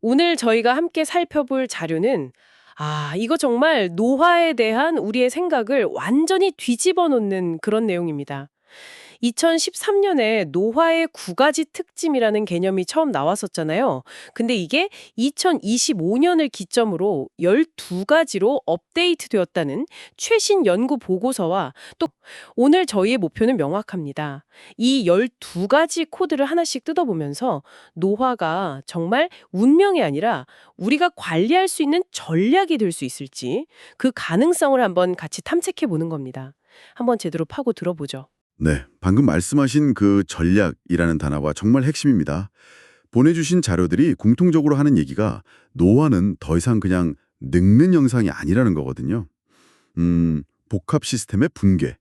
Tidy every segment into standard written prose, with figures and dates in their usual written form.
오늘 저희가 함께 살펴볼 자료는 이거 정말 노화에 대한 우리의 생각을 완전히 뒤집어 놓는 그런 내용입니다. 2013년에 노화의 9가지 특징이라는 개념이 처음 나왔었잖아요. 근데 이게 2025년을 기점으로 12가지로 업데이트되었다는 최신 연구 보고서와 또 오늘 저희의 목표는 명확합니다. 이 12가지 코드를 하나씩 뜯어보면서 노화가 정말 운명이 아니라 우리가 관리할 수 있는 전략이 될 수 있을지 그 가능성을 한번 같이 탐색해 보는 겁니다. 한번 제대로 파고 들어보죠. 네, 방금 말씀하신 그 전략이라는 단어가 정말 핵심입니다. 보내주신 자료들이 공통적으로 하는 얘기가 노화는 더 이상 그냥 늙는 영상이 아니라는 거거든요. 복합 시스템의 붕괴.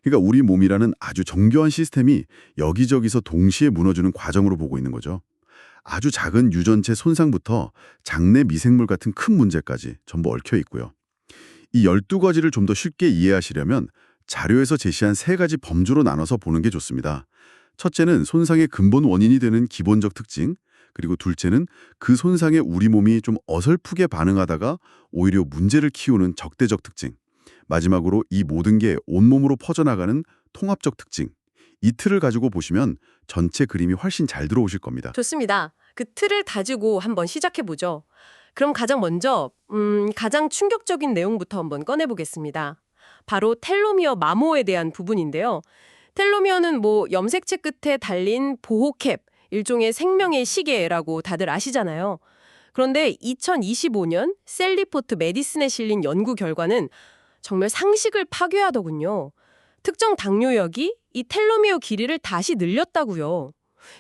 그러니까 우리 몸이라는 아주 정교한 시스템이 여기저기서 동시에 무너지는 과정으로 보고 있는 거죠. 아주 작은 유전체 손상부터 장내 미생물 같은 큰 문제까지 전부 얽혀 있고요. 이 12가지를 좀 더 쉽게 이해하시려면 자료에서 제시한 3가지 범주로 나눠서 보는 게 좋습니다. 첫째는 손상의 근본 원인이 되는 기본적 특징, 그리고 둘째는 그 손상에 우리 몸이 좀 어설프게 반응하다가 오히려 문제를 키우는 적대적 특징, 마지막으로 이 모든 게 온몸으로 퍼져나가는 통합적 특징. 이 틀을 가지고 보시면 전체 그림이 훨씬 잘 들어오실 겁니다. 좋습니다. 그 틀을 다지고 한번 시작해 보죠. 그럼 가장 먼저 가장 충격적인 내용부터 한번 꺼내보겠습니다. 바로 텔로미어 마모에 대한 부분인데요. 텔로미어는 염색체 끝에 달린 보호캡, 일종의 생명의 시계라고 다들 아시잖아요. 그런데 2025년 셀 리포트 메디슨에 실린 연구 결과는 정말 상식을 파괴하더군요. 특정 당뇨약이 이 텔로미어 길이를 다시 늘렸다고요.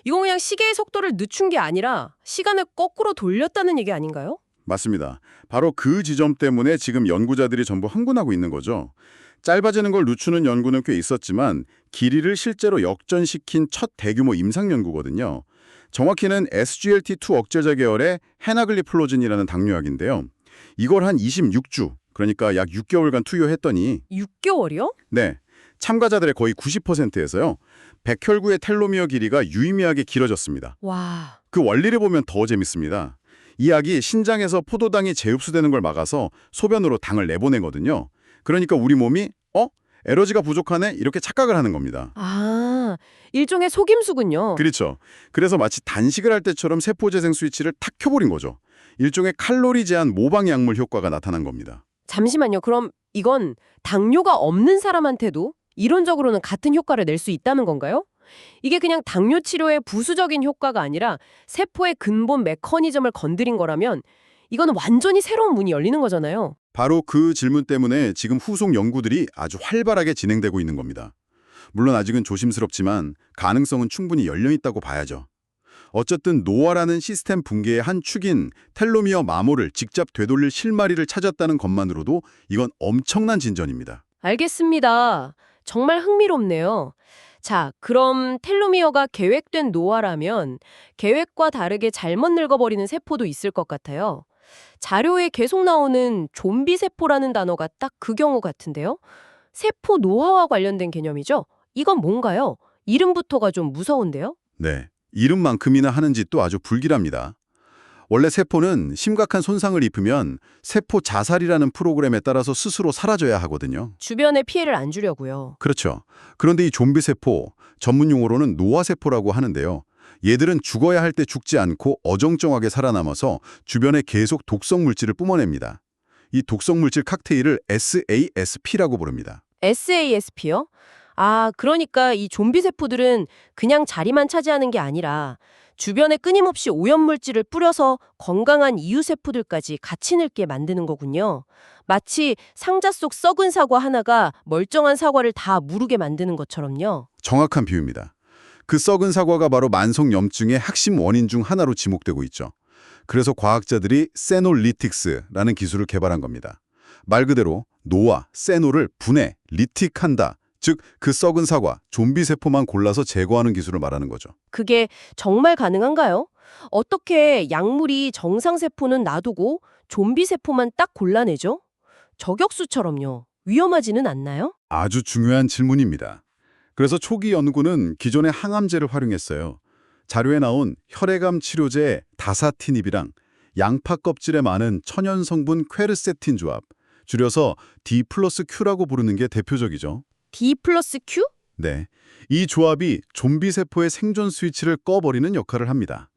이건 그냥 시계의 속도를 늦춘 게 아니라 시간을 거꾸로 돌렸다는 얘기 아닌가요? 맞습니다. 바로 그 지점 때문에 지금 연구자들이 전부 흥분하고 있는 거죠. 짧아지는 걸 늦추는 연구는 꽤 있었지만 길이를 실제로 역전시킨 첫 대규모 임상 연구거든요. 정확히는 SGLT2 억제제 계열의 헤나글리플로진이라는 당뇨약인데요. 이걸 한 26주, 그러니까 약 6개월간 투여했더니 6개월이요? 네, 참가자들의 거의 90%에서요. 백혈구의 텔로미어 길이가 유의미하게 길어졌습니다. 와, 그 원리를 보면 더 재밌습니다. 이 약이 신장에서 포도당이 재흡수되는 걸 막아서 소변으로 당을 내보내거든요. 그러니까 우리 몸이 에너지가 부족하네? 이렇게 착각을 하는 겁니다. 일종의 속임수군요. 그렇죠. 그래서 마치 단식을 할 때처럼 세포재생 스위치를 탁 켜버린 거죠. 일종의 칼로리 제한 모방 약물 효과가 나타난 겁니다. 잠시만요. 그럼 이건 당뇨가 없는 사람한테도 이론적으로는 같은 효과를 낼 수 있다는 건가요? 이게 그냥 당뇨 치료의 부수적인 효과가 아니라 세포의 근본 메커니즘을 건드린 거라면 이건 완전히 새로운 문이 열리는 거잖아요. 바로 그 질문 때문에 지금 후속 연구들이 아주 활발하게 진행되고 있는 겁니다. 물론 아직은 조심스럽지만 가능성은 충분히 열려있다고 봐야죠. 어쨌든 노화라는 시스템 붕괴의 한 축인 텔로미어 마모를 직접 되돌릴 실마리를 찾았다는 것만으로도 이건 엄청난 진전입니다. 알겠습니다. 정말 흥미롭네요. 자, 그럼 텔로미어가 계획된 노화라면 계획과 다르게 잘못 늙어버리는 세포도 있을 것 같아요. 자료에 계속 나오는 좀비 세포라는 단어가 딱 그 경우 같은데요. 세포 노화와 관련된 개념이죠? 이건 뭔가요? 이름부터가 좀 무서운데요? 네, 이름만큼이나 하는 짓도 아주 불길합니다. 원래 세포는 심각한 손상을 입으면 세포 자살이라는 프로그램에 따라서 스스로 사라져야 하거든요. 주변에 피해를 안 주려고요. 그렇죠. 그런데 이 좀비 세포, 전문 용어로는 노화세포라고 하는데요. 얘들은 죽어야 할 때 죽지 않고 어정쩡하게 살아남아서 주변에 계속 독성 물질을 뿜어냅니다. 이 독성 물질 칵테일을 SASP라고 부릅니다. SASP요? 그러니까 이 좀비 세포들은 그냥 자리만 차지하는 게 아니라 주변에 끊임없이 오염물질을 뿌려서 건강한 이유 세포들까지 같이 늙게 만드는 거군요. 마치 상자 속 썩은 사과 하나가 멀쩡한 사과를 다 무르게 만드는 것처럼요. 정확한 비유입니다. 그 썩은 사과가 바로 만성염증의 핵심 원인 중 하나로 지목되고 있죠. 그래서 과학자들이 세놀리틱스라는 기술을 개발한 겁니다. 말 그대로 노화, 세놀을 분해, 리틱한다. 즉, 그 썩은 사과, 좀비 세포만 골라서 제거하는 기술을 말하는 거죠. 그게 정말 가능한가요? 어떻게 약물이 정상 세포는 놔두고 좀비 세포만 딱 골라내죠? 저격수처럼요. 위험하지는 않나요? 아주 중요한 질문입니다. 그래서 초기 연구는 기존의 항암제를 활용했어요. 자료에 나온 혈액암 치료제 다사티닙이랑 양파 껍질에 많은 천연 성분 퀘르세틴 조합, 줄여서 D 플러스 Q라고 부르는 게 대표적이죠. D 플러스 Q? 네, 이 조합이 좀비 세포의 생존 스위치를 꺼버리는 역할을 합니다.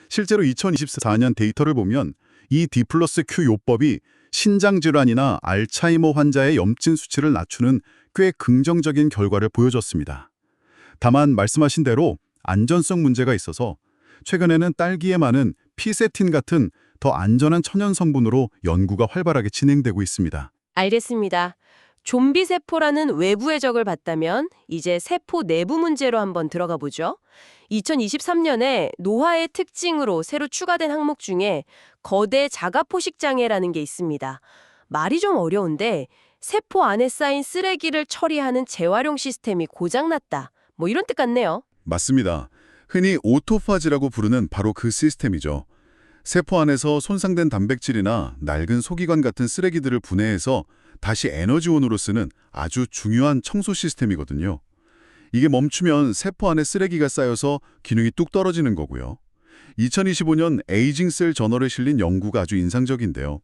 실제로 2024년 데이터를 보면 이 D 플러스 Q 요법이 신장질환이나 알츠하이머 환자의 염증 수치를 낮추는 꽤 긍정적인 결과를 보여줬습니다. 다만 말씀하신 대로 안전성 문제가 있어서 최근에는 딸기에 많은 피세틴 같은 더 안전한 천연 성분으로 연구가 활발하게 진행되고 있습니다. 알겠습니다. 좀비 세포라는 외부의 적을 봤다면 이제 세포 내부 문제로 한번 들어가 보죠. 2023년에 노화의 특징으로 새로 추가된 항목 중에 거대 자가포식 장애라는 게 있습니다. 말이 좀 어려운데 세포 안에 쌓인 쓰레기를 처리하는 재활용 시스템이 고장났다. 뭐 이런 뜻 같네요. 맞습니다. 흔히 오토파지라고 부르는 바로 그 시스템이죠. 세포 안에서 손상된 단백질이나 낡은 소기관 같은 쓰레기들을 분해해서 다시 에너지원으로 쓰는 아주 중요한 청소 시스템이거든요. 이게 멈추면 세포 안에 쓰레기가 쌓여서 기능이 뚝 떨어지는 거고요. 2025년 에이징 셀 저널에 실린 연구가 아주 인상적인데요.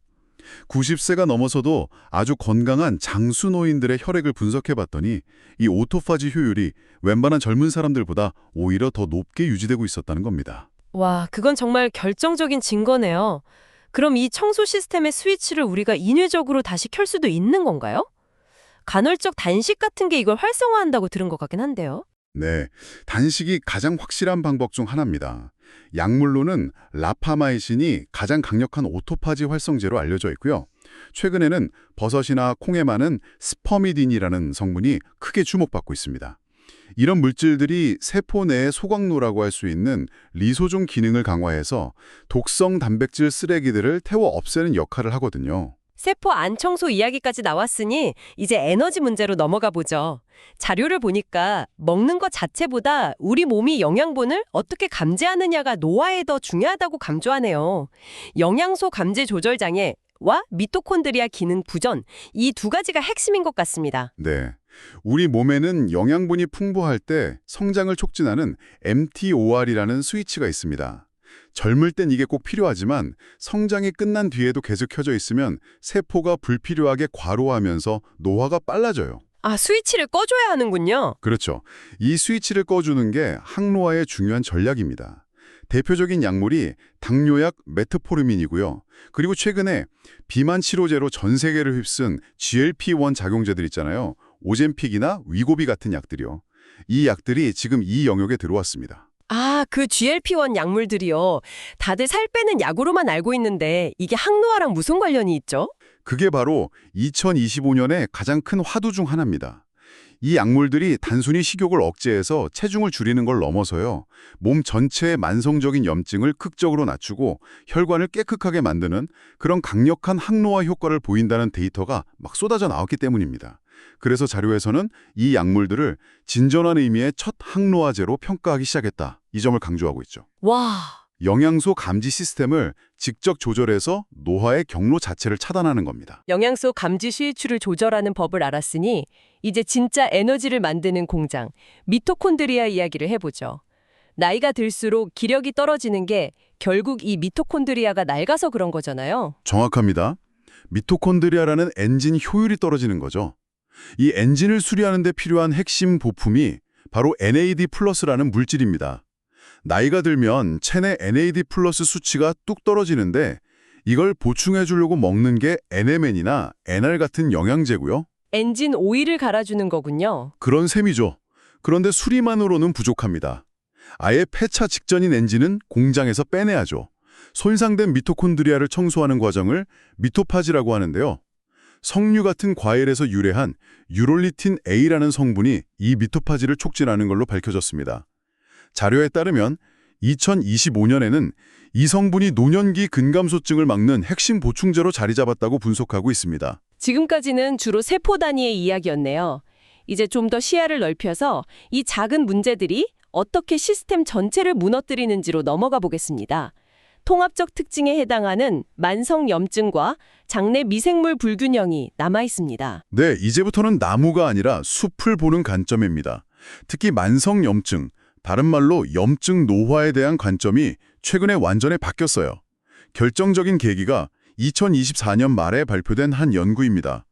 90세가 넘어서도 아주 건강한 장수 노인들의 혈액을 분석해봤더니 이 오토파지 효율이 웬만한 젊은 사람들보다 오히려 더 높게 유지되고 있었다는 겁니다. 와, 그건 정말 결정적인 증거네요. 그럼 이 청소 시스템의 스위치를 우리가 인위적으로 다시 켤 수도 있는 건가요? 간헐적 단식 같은 게 이걸 활성화한다고 들은 것 같긴 한데요. 네, 단식이 가장 확실한 방법 중 하나입니다. 약물로는 라파마이신이 가장 강력한 오토파지 활성제로 알려져 있고요. 최근에는 버섯이나 콩에 많은 스퍼미딘이라는 성분이 크게 주목받고 있습니다. 이런 물질들이 세포 내의 소각로라고 할 수 있는 리소종 기능을 강화해서 독성 단백질 쓰레기들을 태워 없애는 역할을 하거든요. 세포 안 청소 이야기까지 나왔으니 이제 에너지 문제로 넘어가 보죠. 자료를 보니까 먹는 것 자체보다 우리 몸이 영양분을 어떻게 감지하느냐가 노화에 더 중요하다고 강조하네요. 영양소 감지 조절 장애와 미토콘드리아 기능 부전, 이 두 가지가 핵심인 것 같습니다. 네. 우리 몸에는 영양분이 풍부할 때 성장을 촉진하는 mTOR이라는 스위치가 있습니다. 젊을 땐 이게 꼭 필요하지만 성장이 끝난 뒤에도 계속 켜져 있으면 세포가 불필요하게 과로하면서 노화가 빨라져요. 아, 스위치를 꺼줘야 하는군요. 그렇죠. 이 스위치를 꺼주는 게 항노화의 중요한 전략입니다. 대표적인 약물이 당뇨약 메트포르민이고요. 그리고 최근에 비만 치료제로 전 세계를 휩쓴 GLP-1 작용제들 있잖아요. 오젬픽이나 위고비 같은 약들이요. 이 약들이 지금 이 영역에 들어왔습니다. 아, 그 GLP-1 약물들이요. 다들 살 빼는 약으로만 알고 있는데 이게 항노화랑 무슨 관련이 있죠? 그게 바로 2025년의 가장 큰 화두 중 하나입니다. 이 약물들이 단순히 식욕을 억제해서 체중을 줄이는 걸 넘어서요. 몸 전체의 만성적인 염증을 극적으로 낮추고 혈관을 깨끗하게 만드는 그런 강력한 항노화 효과를 보인다는 데이터가 막 쏟아져 나왔기 때문입니다. 그래서 자료에서는 이 약물들을 진전한 의미의 첫 항노화제로 평가하기 시작했다. 이 점을 강조하고 있죠. 와, 영양소 감지 시스템을 직접 조절해서 노화의 경로 자체를 차단하는 겁니다. 영양소 감지 스위치를 조절하는 법을 알았으니 이제 진짜 에너지를 만드는 공장, 미토콘드리아 이야기를 해보죠. 나이가 들수록 기력이 떨어지는 게 결국 이 미토콘드리아가 낡아서 그런 거잖아요. 정확합니다. 미토콘드리아라는 엔진 효율이 떨어지는 거죠. 이 엔진을 수리하는 데 필요한 핵심 부품이 바로 NAD 플러스라는 물질입니다. 나이가 들면 체내 NAD 플러스 수치가 뚝 떨어지는데 이걸 보충해 주려고 먹는 게 NMN이나 NR 같은 영양제고요. 엔진 오일을 갈아주는 거군요. 그런 셈이죠. 그런데 수리만으로는 부족합니다. 아예 폐차 직전인 엔진은 공장에서 빼내야죠. 손상된 미토콘드리아를 청소하는 과정을 미토파지라고 하는데요. 석류 같은 과일에서 유래한 유롤리틴 A라는 성분이 이 미토파지를 촉진하는 걸로 밝혀졌습니다. 자료에 따르면 2025년에는 이 성분이 노년기 근감소증을 막는 핵심 보충제로 자리 잡았다고 분석하고 있습니다. 지금까지는 주로 세포 단위의 이야기였네요. 이제 좀 더 시야를 넓혀서 이 작은 문제들이 어떻게 시스템 전체를 무너뜨리는지로 넘어가 보겠습니다. 통합적 특징에 해당하는 만성 염증과 장내 미생물 불균형이 남아 있습니다. 네, 이제부터는 나무가 아니라 숲을 보는 관점입니다. 특히 만성 염증, 다른 말로 염증 노화에 대한 관점이 최근에 완전히 바뀌었어요. 결정적인 계기가 2024년 말에 발표된 한 연구입니다.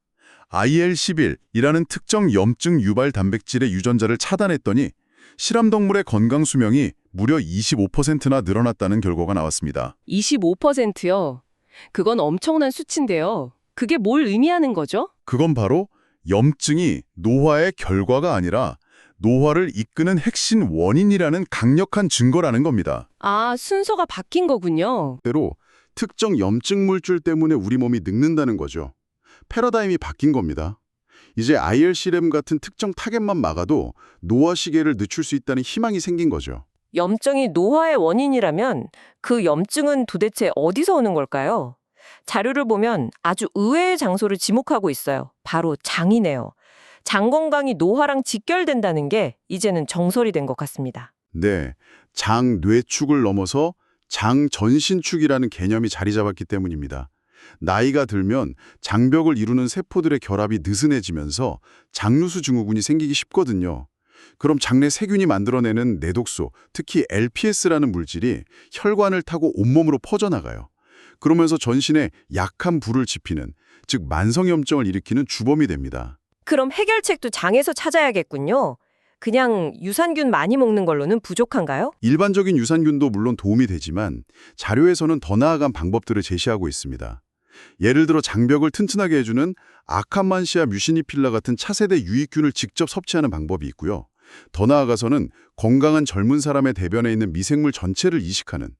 IL-11이라는 특정 염증 유발 단백질의 유전자를 차단했더니 실험동물의 건강 수명이 무려 25%나 늘어났다는 결과가 나왔습니다. 25%요? 그건 엄청난 수치인데요. 그게 뭘 의미하는 거죠? 그건 바로 염증이 노화의 결과가 아니라 노화를 이끄는 핵심 원인이라는 강력한 증거라는 겁니다. 아, 순서가 바뀐 거군요. 때로 특정 염증 물질 때문에 우리 몸이 늙는다는 거죠. 패러다임이 바뀐 겁니다. 이제 IL-11 같은 특정 타겟만 막아도 노화 시계를 늦출 수 있다는 희망이 생긴 거죠. 염증이 노화의 원인이라면 그 염증은 도대체 어디서 오는 걸까요? 자료를 보면 아주 의외의 장소를 지목하고 있어요. 바로 장이네요. 장 건강이 노화랑 직결된다는 게 이제는 정설이 된 것 같습니다. 네, 장 뇌축을 넘어서 장 전신축이라는 개념이 자리 잡았기 때문입니다. 나이가 들면 장벽을 이루는 세포들의 결합이 느슨해지면서 장누수 증후군이 생기기 쉽거든요. 그럼 장내 세균이 만들어내는 내독소, 특히 LPS라는 물질이 혈관을 타고 온몸으로 퍼져나가요. 그러면서 전신에 약한 불을 지피는, 즉 만성염증을 일으키는 주범이 됩니다. 그럼 해결책도 장에서 찾아야겠군요. 그냥 유산균 많이 먹는 걸로는 부족한가요? 일반적인 유산균도 물론 도움이 되지만 자료에서는 더 나아간 방법들을 제시하고 있습니다. 예를 들어 장벽을 튼튼하게 해주는 아카만시아 뮤시니필라 같은 차세대 유익균을 직접 섭취하는 방법이 있고요. 더 나아가서는 건강한 젊은 사람의 대변에 있는 미생물 전체를 이식하는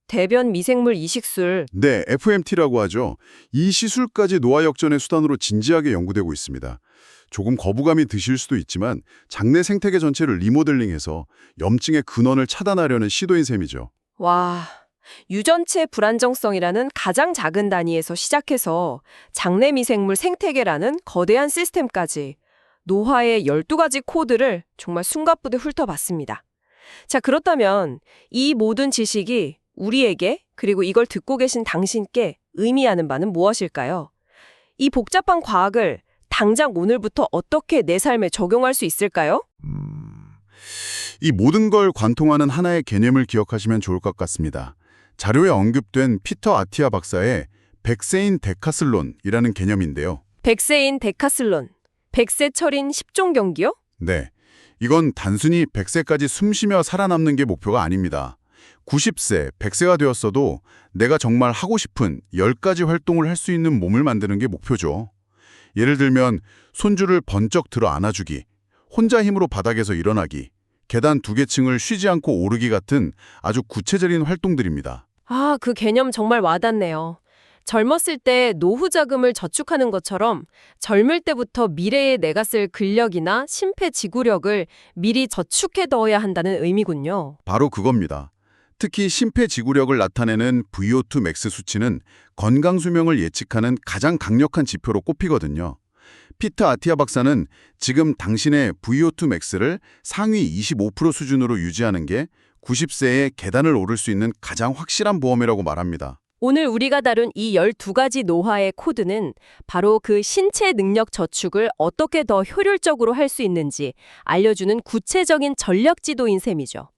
대변 미생물 이식술. 네, FMT라고 하죠. 이 시술까지 노화 역전의 수단으로 진지하게 연구되고 있습니다. 조금 거부감이 드실 수도 있지만 장내 생태계 전체를 리모델링해서 염증의 근원을 차단하려는 시도인 셈이죠. 와, 유전체 불안정성이라는 가장 작은 단위에서 시작해서 장내 미생물 생태계라는 거대한 시스템까지 노화의 12가지 코드를 정말 숨가쁘게 훑어봤습니다. 자, 그렇다면 이 모든 지식이 우리에게 그리고 이걸 듣고 계신 당신께 의미하는 바는 무엇일까요? 이 복잡한 과학을 당장 오늘부터 어떻게 내 삶에 적용할 수 있을까요? 이 모든 걸 관통하는 하나의 개념을 기억하시면 좋을 것 같습니다. 자료에 언급된 피터 아티아 박사의 백세인 데카슬론이라는 개념인데요. 백세인 데카슬론, 백세 철인 10종 경기요? 네, 이건 단순히 100세까지 숨쉬며 살아남는 게 목표가 아닙니다. 90세, 100세가 되었어도 내가 정말 하고 싶은 10가지 활동을 할 수 있는 몸을 만드는 게 목표죠. 예를 들면 손주를 번쩍 들어 안아주기, 혼자 힘으로 바닥에서 일어나기, 계단 2개 층을 쉬지 않고 오르기 같은 아주 구체적인 활동들입니다. 아, 그 개념 정말 와닿네요. 젊었을 때 노후 자금을 저축하는 것처럼 젊을 때부터 미래에 내가 쓸 근력이나 심폐지구력을 미리 저축해 둬야 한다는 의미군요. 바로 그겁니다. 특히 심폐지구력을 나타내는 VO2 맥스 수치는 건강 수명을 예측하는 가장 강력한 지표로 꼽히거든요. 피터 아티아 박사는 지금 당신의 VO2 맥스를 상위 25% 수준으로 유지하는 게 90세에 계단을 오를 수 있는 가장 확실한 보험이라고 말합니다. 오늘 우리가 다룬 이 12가지 노화의 코드는 바로 그 신체 능력 저축을 어떻게 더 효율적으로 할 수 있는지 알려주는 구체적인 전략 지도인 셈이죠.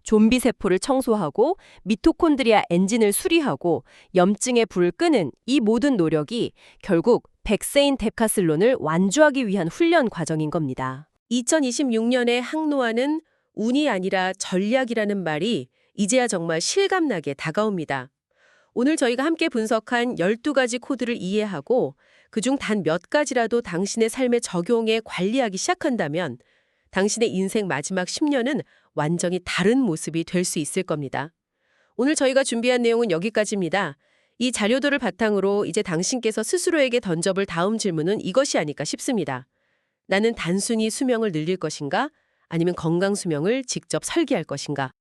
좀비 세포를 청소하고 미토콘드리아 엔진을 수리하고 염증의 불을 끄는 이 모든 노력이 결국 백세인 데카슬론을 완주하기 위한 훈련 과정인 겁니다. 2026년의 항노화는 운이 아니라 전략이라는 말이 이제야 정말 실감나게 다가옵니다. 오늘 저희가 함께 분석한 12가지 코드를 이해하고 그중 단 몇 가지라도 당신의 삶에 적용해 관리하기 시작한다면 당신의 인생 마지막 10년은 완전히 다른 모습이 될 수 있을 겁니다. 오늘 저희가 준비한 내용은 여기까지입니다. 이 자료들을 바탕으로 이제 당신께서 스스로에게 던져볼 다음 질문은 이것이 아닐까 싶습니다. 나는 단순히 수명을 늘릴 것인가? 아니면 건강 수명을 직접 설계할 것인가?